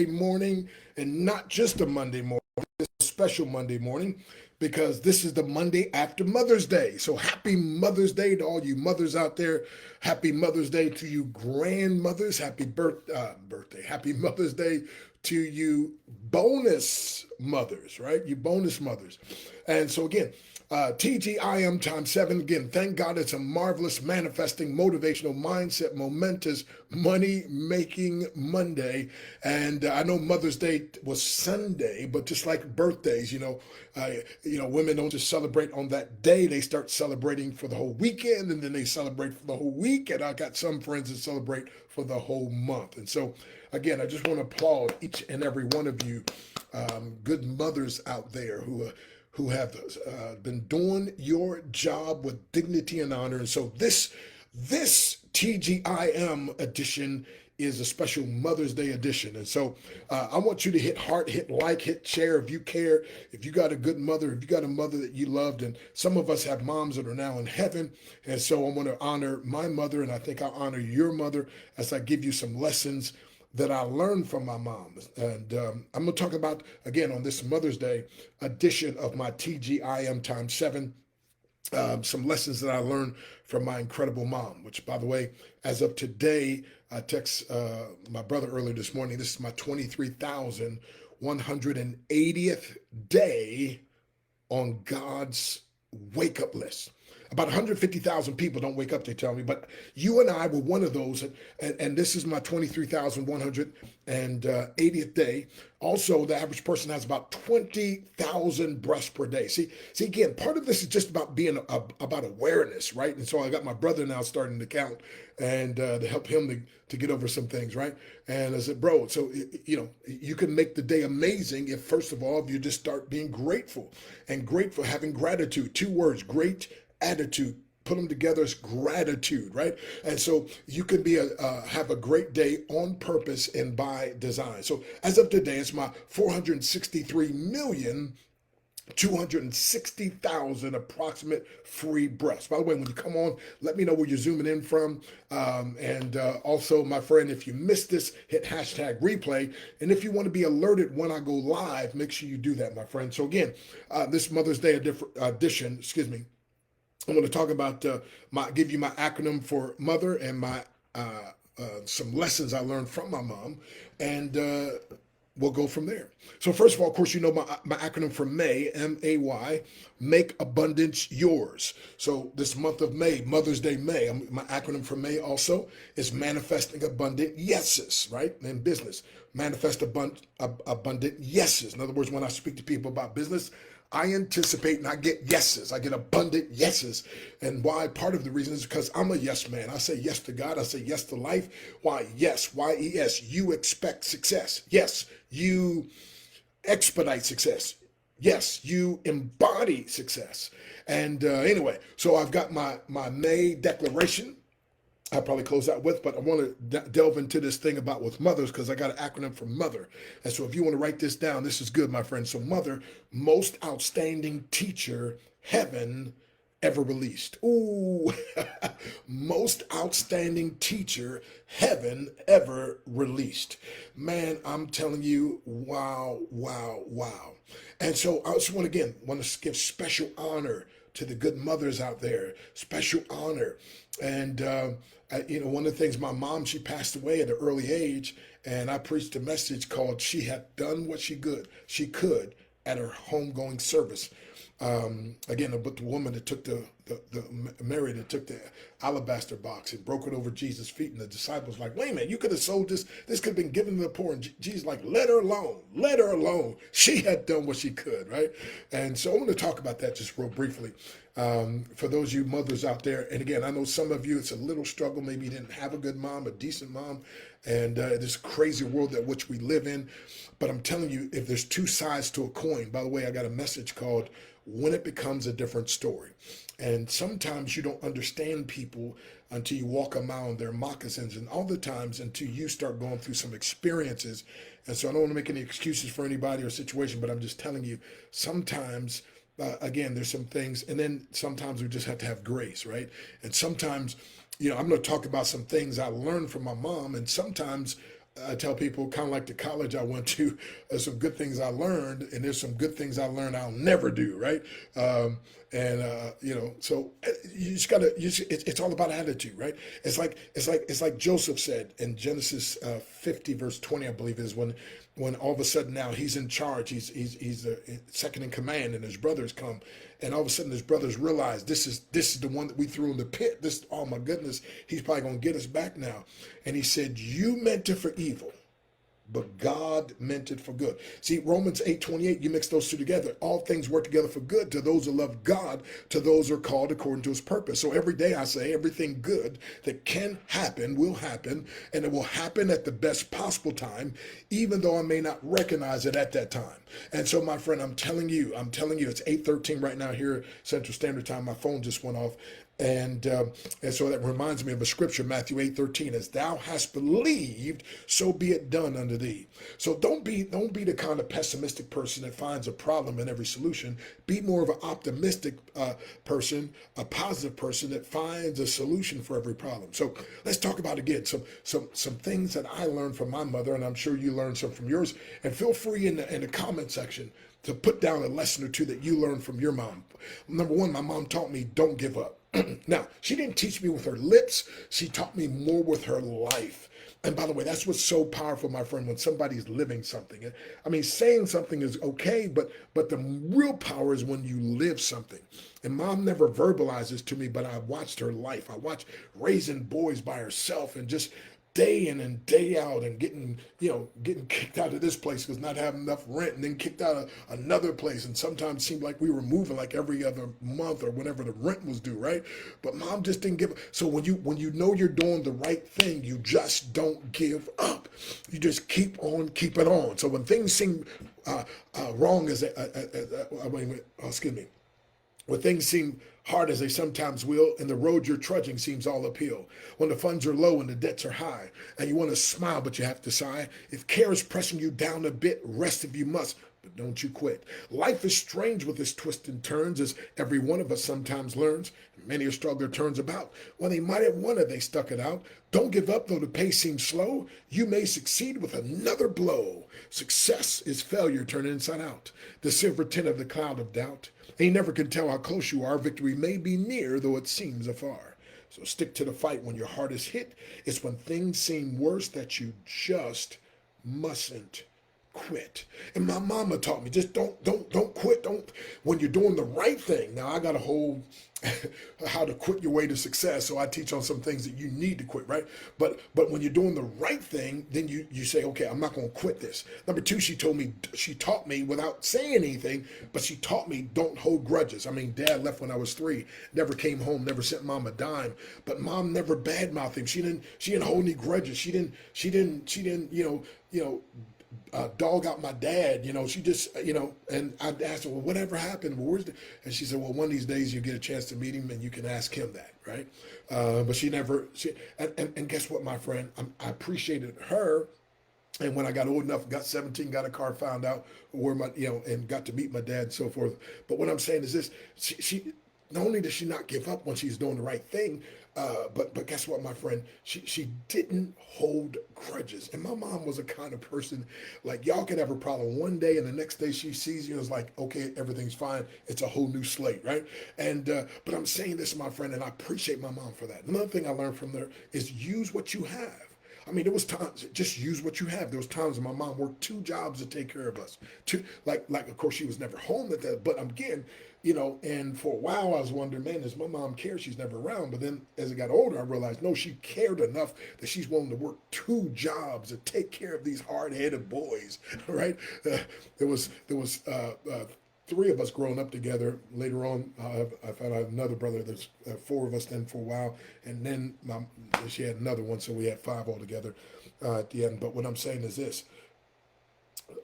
morning, and not just a Monday morning, it's a special Monday morning because this is the Monday after Mother's Day. So happy Mother's Day to all you mothers out there. Happy Mother's Day to you grandmothers. Birthday. Happy Mother's Day to you bonus mothers, right? You bonus mothers. And so again, TGIM times seven. Again, thank God it's a marvelous, manifesting, motivational, mindset, momentous, money making Monday. And I know Mother's Day was Sunday, but just like birthdays, women don't just celebrate on that day. They start celebrating for the whole weekend, and then they celebrate for the whole week. And I got some friends that celebrate for the whole month. And so, again, I just want to applaud each and every one of you, good mothers out there who have been doing your job with dignity and honor. And so this TGIM edition is a special Mother's Day edition. And so I want you to hit heart, hit like, hit share if you care, if you got a good mother, if you got a mother that you loved. And some of us have moms that are now in heaven. And so I want to honor my mother, and I think I'll honor your mother as I give you some lessons that I learned from my mom. And I'm going to talk about, again, on this Mother's Day edition of my TGIM times seven, some lessons that I learned from my incredible mom, which, by the way, as of today, I text my brother earlier this morning. This is my 23,180th day on God's wake up list. About 150,000 people don't wake up, they tell me, but you and I were one of those, and this is my 23,180th day. Also, the average person has about 20,000 breaths per day. See, again, part of this is just about being about awareness, right? And so I got my brother now starting to count and to help him to get over some things, right? And I said, bro, so, you can make the day amazing if, first of all, if you just start being grateful, having gratitude. Two words, great attitude. Put them together as gratitude, right? And so you can have a great day on purpose and by design. So as of today, it's my 463,260,000 approximate free breaths. By the way, when you come on, let me know where you're zooming in from. And also, my friend, if you missed this, hit hashtag replay. And if you want to be alerted when I go live, make sure you do that, my friend. So again, this Mother's Day edition, I'm going to talk about give you my acronym for mother and my some lessons I learned from my mom, and we'll go from there. So first of all, of course, you know my acronym for May, M-A-Y, make abundance yours. So this month of May, Mother's Day May, my acronym for May also is manifesting abundant yeses, right? In business, manifest abundant yeses. In other words, when I speak to people about business, I anticipate and I get yeses. I get abundant yeses. And why? Part of the reason is because I'm a yes man. I say yes to God. I say yes to life. Why? Yes. Y-E-S. You expect success. Yes. You expedite success. Yes. You embody success. And anyway, so I've got my May declaration. I'll probably close out with, but I want to delve into this thing about with mothers because I got an acronym for mother. And so if you want to write this down, this is good, my friend. So mother, most outstanding teacher heaven ever released. Ooh, most outstanding teacher heaven ever released. Man, I'm telling you, wow, wow, wow. And so I just want to give special honor to the good mothers out there, special honor. And, one of the things, my mom, she passed away at an early age, and I preached a message called She Had Done What She Could at her homegoing service. Again, about the woman that took Mary that took the alabaster box and broke it over Jesus' feet, and the disciples like, wait a minute, you could have sold this. This could have been given to the poor. And Jesus like, let her alone. Let her alone. She had done what she could, right? And so I want to talk about that just real briefly. For those of you mothers out there, and again, I know some of you, it's a little struggle. Maybe you didn't have a good mom, a decent mom, and this crazy world that which we live in. But I'm telling you, if there's two sides to a coin, by the way, I got a message called When It Becomes a Different Story. And sometimes you don't understand people until you walk a mile in their moccasins, and all the times until you start going through some experiences. And so I don't want to make any excuses for anybody or situation, but I'm just telling you, sometimes again, there's some things, and then sometimes we just have to have grace, right? And sometimes, I'm going to talk about some things I learned from my mom, and sometimes I tell people, kind of like the college I went to, there's some good things I learned, and there's some good things I learned I'll never do, right? So you just gotta. It's all about attitude, right? It's like Joseph said in Genesis 50 verse 20, I believe, is when all of a sudden now he's in charge, he's second in command, and his brothers come, and all of a sudden his brothers realize this is the one that we threw in the pit. This, oh my goodness, he's probably gonna get us back now. And he said, "You meant it for evil, but God meant it for good." See, Romans 8:28, you mix those two together. All things work together for good to those who love God, to those who are called according to his purpose. So every day I say everything good that can happen will happen, and it will happen at the best possible time, even though I may not recognize it at that time. And so, my friend, I'm telling you, it's 8:13 right now here, Central Standard Time. My phone just went off. And so that reminds me of a scripture, Matthew 8:13, as thou hast believed, so be it done unto thee. So don't be the kind of pessimistic person that finds a problem in every solution. Be more of an optimistic person, a positive person that finds a solution for every problem. So let's talk about again some things that I learned from my mother, and I'm sure you learned some from yours. And feel free in the comment section to put down a lesson or two that you learned from your mom. Number one, my mom taught me don't give up. Now, she didn't teach me with her lips. She taught me more with her life. And by the way, that's what's so powerful, my friend, when somebody's living something. I mean, saying something is okay, but the real power is when you live something. And mom never verbalizes to me, but I watched her life. I watched raising boys by herself and just day in and day out, and getting kicked out of this place because not having enough rent, and then kicked out of another place, and sometimes it seemed like we were moving like every other month or whenever the rent was due, right? But mom just didn't give up. So when you know you're doing the right thing, you just don't give up. You just keep on keeping on. So when things seem wrong, excuse me, when things seem hard as they sometimes will, and the road you're trudging seems all uphill, when the funds are low and the debts are high, and you want to smile but you have to sigh, if care is pressing you down a bit, rest if you must, but don't you quit. Life is strange with its twists and turns, as every one of us sometimes learns. Many a struggler turns about. When they might have won it, they stuck it out. Don't give up, though the pace seems slow. You may succeed with another blow. Success is failure turned inside out, the silver tint of the cloud of doubt. And you never can tell how close you are. Victory may be near, though it seems afar. So stick to the fight when your heart is hit. It's when things seem worse that you just mustn't quit. And my mama taught me, just don't quit. Don't, when you're doing the right thing. Now I got a whole how to quit your way to success. So I teach on some things that you need to quit, right? But when you're doing the right thing, then you say, okay, I'm not going to quit this. Number two, she taught me without saying anything, but she taught me don't hold grudges. I mean, dad left when I was 3, never came home, never sent mom a dime, but mom never badmouthed him. She didn't hold any grudges. She didn't dog out my dad, she just, and I'd ask her, well, whatever happened? Well, and she said, well, one of these days you get a chance to meet him and you can ask him that, right? But and guess what, my friend? I appreciated her. And when I got old enough, got 17, got a car, found out where and got to meet my dad and so forth. But what I'm saying is this, she not only does she not give up when she's doing the right thing, but guess what, my friend? She didn't hold grudges. And my mom was a kind of person, like, y'all could have a problem one day and the next day she sees you and is like, okay, everything's fine. It's a whole new slate, right? And but I'm saying this, my friend, and I appreciate my mom for that. Another thing I learned from her is use what you have. I mean, there was times, just use what you have. There was times when my mom worked 2 jobs to take care of us. Like of course, she was never home at that, but again, and for a while I was wondering, man, does my mom care? She's never around. But then as I got older, I realized, no, she cared enough that she's willing to work 2 jobs to take care of these hard-headed boys, right? There was 3 of us growing up together. Later on, I found out another brother. There's 4 of us then for a while, and then she had another one, so we had 5 altogether at the end. But what I'm saying is this: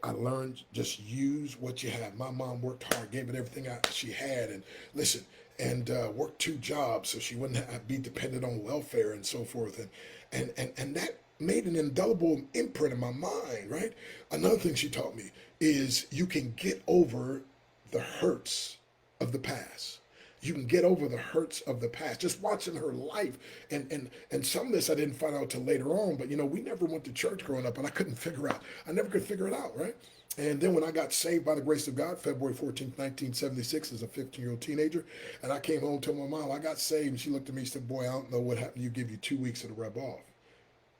I learned just use what you have. My mom worked hard, gave it everything she had, and listen, and worked 2 jobs so she wouldn't be dependent on welfare and so forth, and that made an indelible imprint in my mind, right? Another thing she taught me is you can get over the hurts of the past. you can get over the hurts of the past. Just watching her life, and some of this I didn't find out till later on. But we never went to church growing up, and I couldn't figure out. I never could figure it out, right? And then when I got saved by the grace of God, February 14th, 1976, as a 15-year-old teenager, and I came home to my mom, I got saved, and she looked at me and said, "Boy, I don't know what happened. You give you 2 weeks to rub off."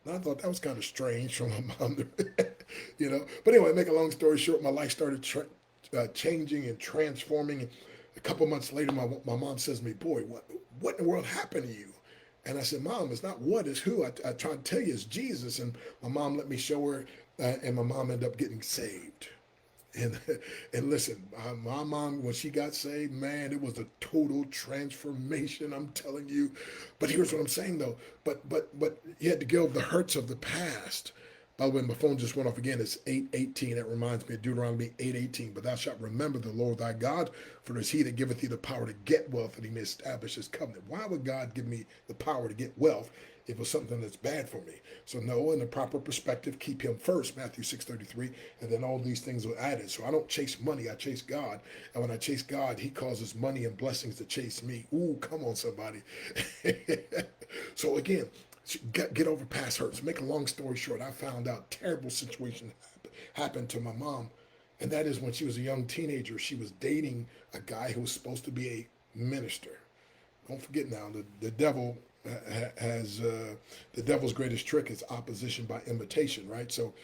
And I thought that was kind of strange from my mom, But anyway, make a long story short, my life started changing and transforming. A couple months later, my mom says to me, "Boy, what in the world happened to you?" And I said, "Mom, it's not what, it's who. I tried to tell you it's Jesus." And my mom let me show her, and my mom ended up getting saved. And and listen, my mom, when she got saved, man, it was a total transformation. I'm telling you. But here's what I'm saying though. But you had to give the hurts of the past. By the way, my phone just went off again. It's 8:18. That reminds me of Deuteronomy 8:18. But thou shalt remember the Lord thy God, for it is he that giveth thee the power to get wealth, and he may establish his covenant. Why would God give me the power to get wealth if it was something that's bad for me? So no, in the proper perspective, keep him first, Matthew 6:33, and then all these things are added. So I don't chase money, I chase God. And when I chase God, he causes money and blessings to chase me. Ooh, come on, somebody. So again, get over past hurts. Make a long story short, I found out terrible situation happened to my mom, and that is when she was a young teenager. She was dating a guy who was supposed to be a minister. Don't forget now, the devil has the devil's greatest trick is opposition by imitation, right? So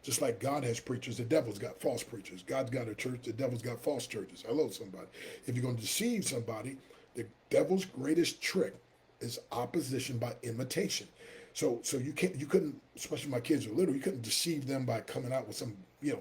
just like God has preachers, the devil's got false preachers. God's got a church, the devil's got false churches. Hello, somebody. If you're going to deceive somebody, the devil's greatest trick is opposition by imitation. So you couldn't, especially my kids were little, you couldn't deceive them by coming out with some, no,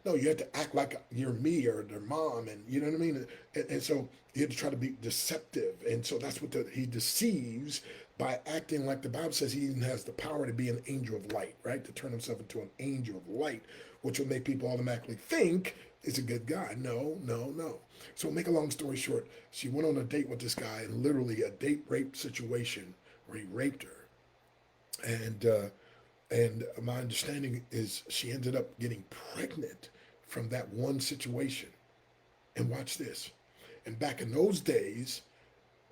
you had to act like you're me or their mom, and you know what I mean? And so you had to try to be deceptive. And so that's what he deceives by acting like the Bible says he even has the power to be an angel of light, right? To turn himself into an angel of light, which will make people automatically think is a good guy. No, no, no. So make a long story short, she went on a date with this guy, and literally a date rape situation where he raped her. And my understanding is she ended up getting pregnant from that one situation. And watch this. And back in those days,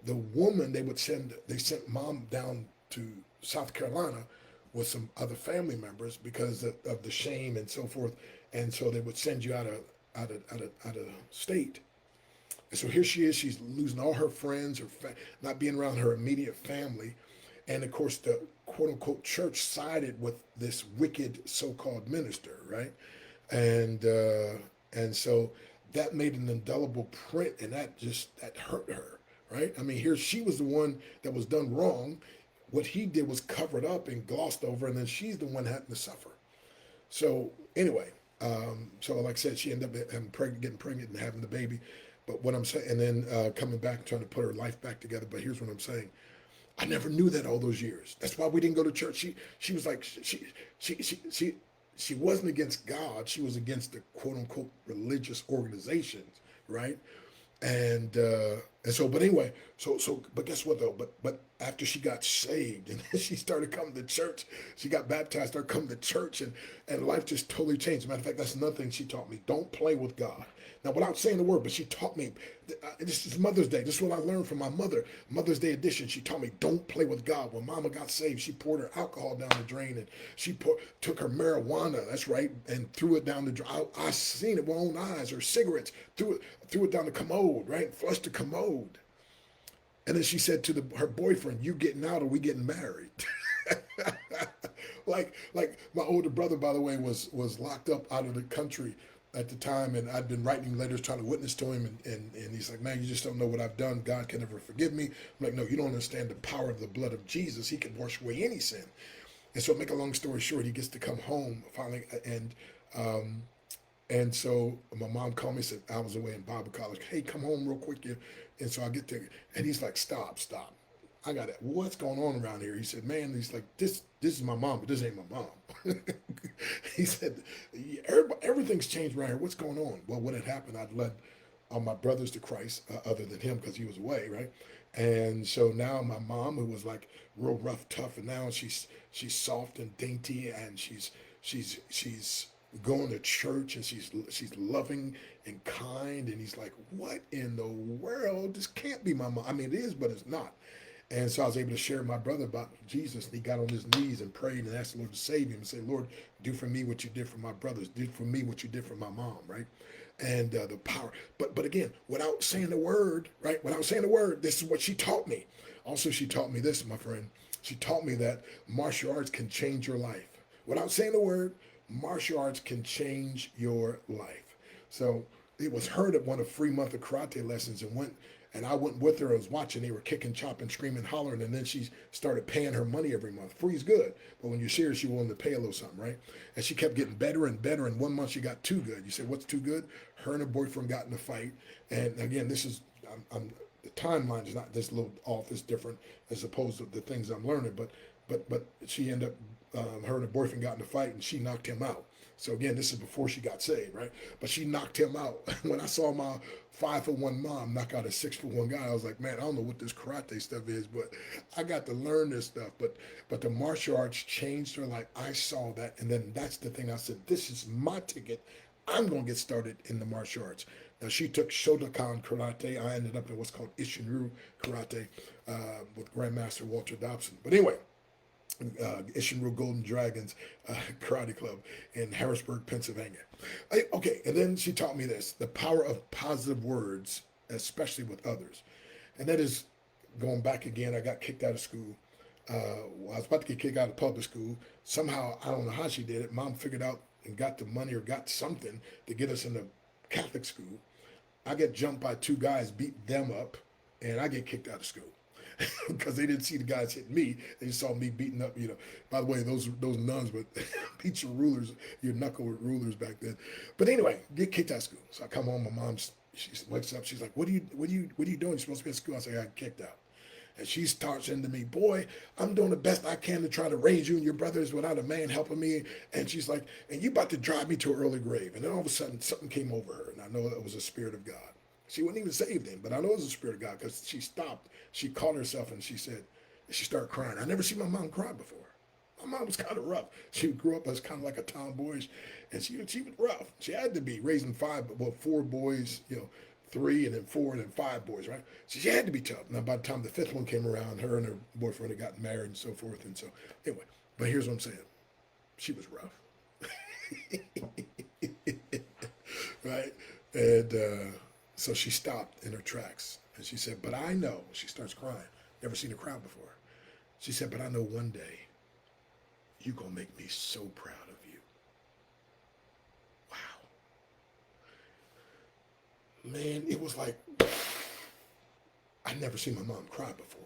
the woman they sent mom down to South Carolina with some other family members because of the shame and so forth. And so they would send you out of state. And so here she is. She's losing all her friends, not being around her immediate family. And of course, the quote unquote church sided with this wicked so-called minister, right? And so that made an indelible print, and that hurt her, right? I mean, here she was the one that was done wrong. What he did was covered up and glossed over, and then she's the one having to suffer. So anyway, so like I said, she ended up getting pregnant and having the baby. But what I'm saying, and then coming back and trying to put her life back together. But here's what I'm saying. I never knew that all those years. That's why we didn't go to church. She was like she wasn't against God. She was against the quote unquote religious organizations, right? And so, but anyway, but guess what though? But after she got saved and she started coming to church, she got baptized, started coming to church, and life just totally changed. As a matter of fact, that's another thing she taught me: don't play with God. Now, without saying the word, but she taught me. This is Mother's Day. This is what I learned from my mother. Mother's Day edition. She taught me don't play with God. When Mama got saved, she poured her alcohol down the drain, and she took her marijuana. That's right, and threw it down the drain. I seen it with my own eyes. Her cigarettes, threw it down the commode, right? Flushed the commode. And then she said to her boyfriend, "You getting out or we getting married?" like my older brother, by the way, was locked up out of the country at the time, and I'd been writing letters trying to witness to him, and he's like, "Man, you just don't know what I've done. God can never forgive me." I'm like, "No, you don't understand the power of the blood of Jesus. He can wash away any sin." And so, make a long story short, he gets to come home finally, and so my mom called me and said, I was away in Bible college. "Hey, come home real quick." And so I get there, and he's like, Stop. I got it. What's going on around here? He said, "Man," he's like, this is my mom, but this ain't my mom." He said, Everything's changed around here. What's going on?" Well, what had happened, I'd led all my brothers to Christ, other than him because he was away, right? And so now my mom, who was like real rough, tough, and now she's soft and dainty, and she's going to church, and she's loving and kind, and he's like, what in the world? This can't be my mom. I mean, it is, but it's not. And so I was able to share with my brother about Jesus. And he got on his knees and prayed and asked the Lord to save him and say, Lord, do for me what you did for my brothers. Do for me what you did for my mom, right? And the power. But again, without saying the word, right? Without saying the word, this is what she taught me. Also, she taught me this, my friend. She taught me that martial arts can change your life. Without saying the word, martial arts can change your life. So it was her that won a free month of karate lessons and I went with her. I was watching. They were kicking, chopping, screaming, hollering, and then she started paying her money every month. Free's good, but when you're serious, you're willing to pay a little something, right? And she kept getting better and better. And 1 month she got too good. You say, what's too good? Her and her boyfriend got in a fight. And again, this is the timeline is not this little off. It's different as opposed to the things I'm learning. But she ended up her and her boyfriend got in a fight, and she knocked him out. So again, this is before she got saved, right? But she knocked him out. When I saw my 5'1" mom knock out a 6'1" guy, I was like, man, I don't know what this karate stuff is, but I got to learn this stuff. But the martial arts changed her life. I saw that, and then that's the thing. I said, this is my ticket. I'm gonna get started in the martial arts. Now she took Shotokan karate. I ended up in what's called Ishinryu karate with Grandmaster Walter Dobson. But anyway, Ishinryu Golden Dragons Karate Club in Harrisburg, Pennsylvania. Okay, and then she taught me this: the power of positive words, especially with others. And that is going back again. I got kicked out of school. I was about to get kicked out of public school. Somehow, I don't know how she did it. Mom figured out and got the money or got something to get us into Catholic school. I get jumped by 2 guys, beat them up, and I get kicked out of school. Because they didn't see the guys hitting me, they just saw me beating up. By the way, those nuns would beat your knuckle with rulers back then. But anyway, get kicked out of school. So I come home. My mom, she wakes up. She's like, "What are you doing? You're supposed to be at school." I say, "I got kicked out." And she starts into me, "Boy, I'm doing the best I can to try to raise you and your brothers without a man helping me." And she's like, "And you about to drive me to an early grave." And then all of a sudden, something came over her, and I know that was the Spirit of God. She wasn't even saved then, but I know it was the Spirit of God because she stopped. She caught herself and she started crying. I never seen my mom cry before. My mom was kind of rough. She grew up as kind of like a tomboyish, and she was rough. She had to be raising 4 boys, 3 and then 4 and then 5 boys, right? So she had to be tough. Now by the time the 5th one came around, her and her boyfriend had gotten married and so forth. And so anyway, but here's what I'm saying: she was rough, right? And so she stopped in her tracks. And she said, "But I know," she starts crying. Never seen a crowd before. She said, "But I know one day you're going to make me so proud of you." Wow. Man, it was like, I never seen my mom cry before.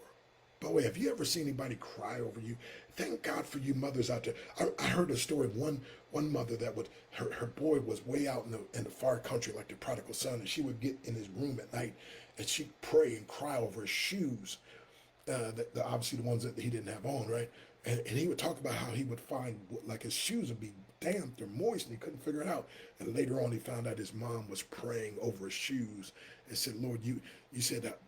By the way, have you ever seen anybody cry over you? Thank God for you mothers out there. I heard a story of one mother that her boy was way out in the far country, like the prodigal son, and she would get in his room at night and she'd pray and cry over his shoes, obviously the ones that he didn't have on, right? And he would talk about how he would find like his shoes would be damp or moist and he couldn't figure it out. And later on he found out his mom was praying over his shoes and said, "Lord, you said that,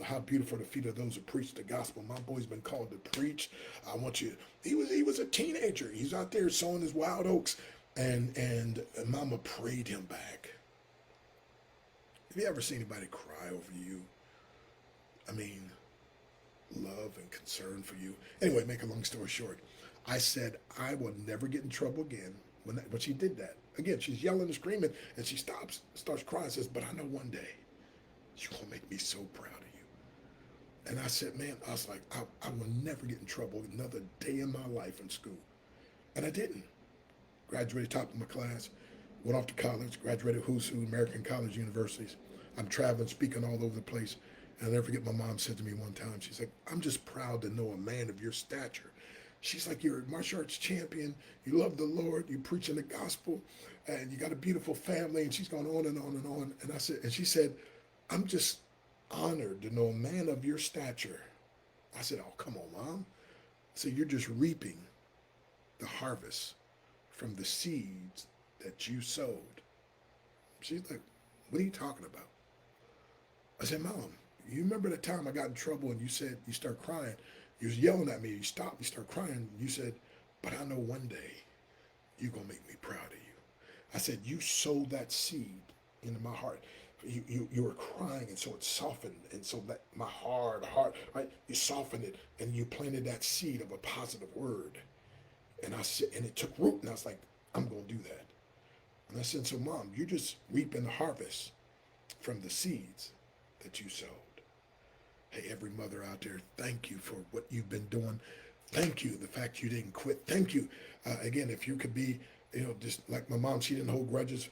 how beautiful the feet of those who preach the gospel. My boy's been called to preach. I want you." He was a teenager. He's out there sowing his wild oats, and mama prayed him back. Have you ever seen anybody cry over you? I mean, love and concern for you. Anyway, make a long story short, I said I will never get in trouble again when she did that. Again, she's yelling and screaming, and she starts crying, says, "But I know one day you're going to make me so proud of you." And I said, man, I was like, I will never get in trouble another day in my life in school. And I didn't. Graduated top of my class, went off to college, graduated who's who, American college universities. I'm traveling, speaking all over the place. And I'll never forget my mom said to me one time, she's like, "I'm just proud to know a man of your stature." She's like, "You're a martial arts champion. You love the Lord. You're preaching the gospel. And you got a beautiful family." And she's going on and on and on. And she said, "I'm just honored to know a man of your stature." I said, "Oh, come on, Mom." I said, "You're just reaping the harvest from the seeds that you sowed." She's like, "What are you talking about?" I said, "Mom, you remember the time I got in trouble and you said, you start crying. You was yelling at me. You stopped. You start crying. You said, 'But I know one day you're going to make me proud of you. I said, you sowed that seed into my heart. You were crying, and so it softened, and so that my heart, right? You softened it, and you planted that seed of a positive word. And I said, and it took root, and I was like, I'm going to do that. And I said, so Mom, you're just reaping the harvest from the seeds that you sowed. Hey, every mother out there, thank you for what you've been doing. Thank you, the fact you didn't quit. Thank you. Again, if you could be, just like my mom, she didn't hold grudges,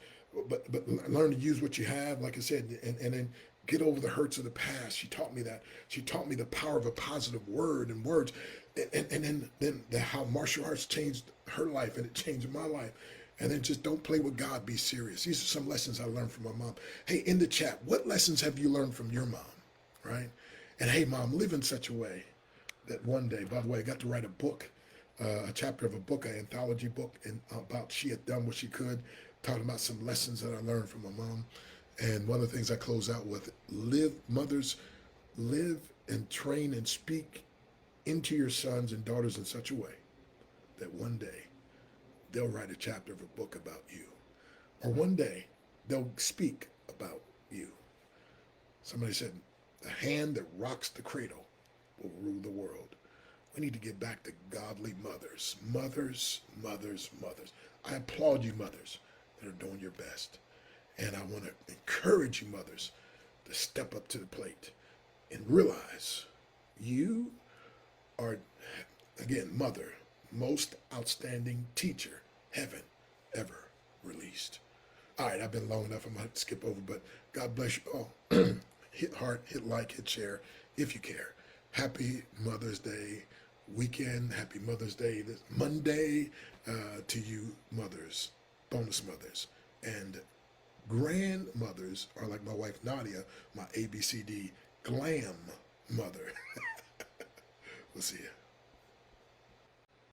but learn to use what you have, like I said, and then get over the hurts of the past. She taught me that. She taught me the power of a positive word and words, and then how martial arts changed her life, and it changed my life. And then just don't play with God. Be serious. These are some lessons I learned from my mom. Hey, in the chat, what lessons have you learned from your mom, right? And hey, Mom, live in such a way that one day, by the way, I got to write a book, a chapter of a book, an anthology book, and about she had done what she could, talking about some lessons that I learned from my mom. And one of the things I close out with, mothers, live and train and speak into your sons and daughters in such a way that one day they'll write a chapter of a book about you. Or one day they'll speak about you. Somebody said, the hand that rocks the cradle will rule the world. We need to get back to godly mothers. Mothers, mothers, mothers. I applaud you mothers that are doing your best. And I want to encourage you mothers to step up to the plate and realize you are, again, mother, most outstanding teacher heaven ever released. All right, I've been long enough. I'm going to skip over, but God bless you all. Hit heart, hit like, hit share if you care. Happy Mother's Day weekend. Happy Mother's Day this Monday to you mothers, bonus mothers, and grandmothers are like my wife Nadia, my ABCD glam mother. We'll see you.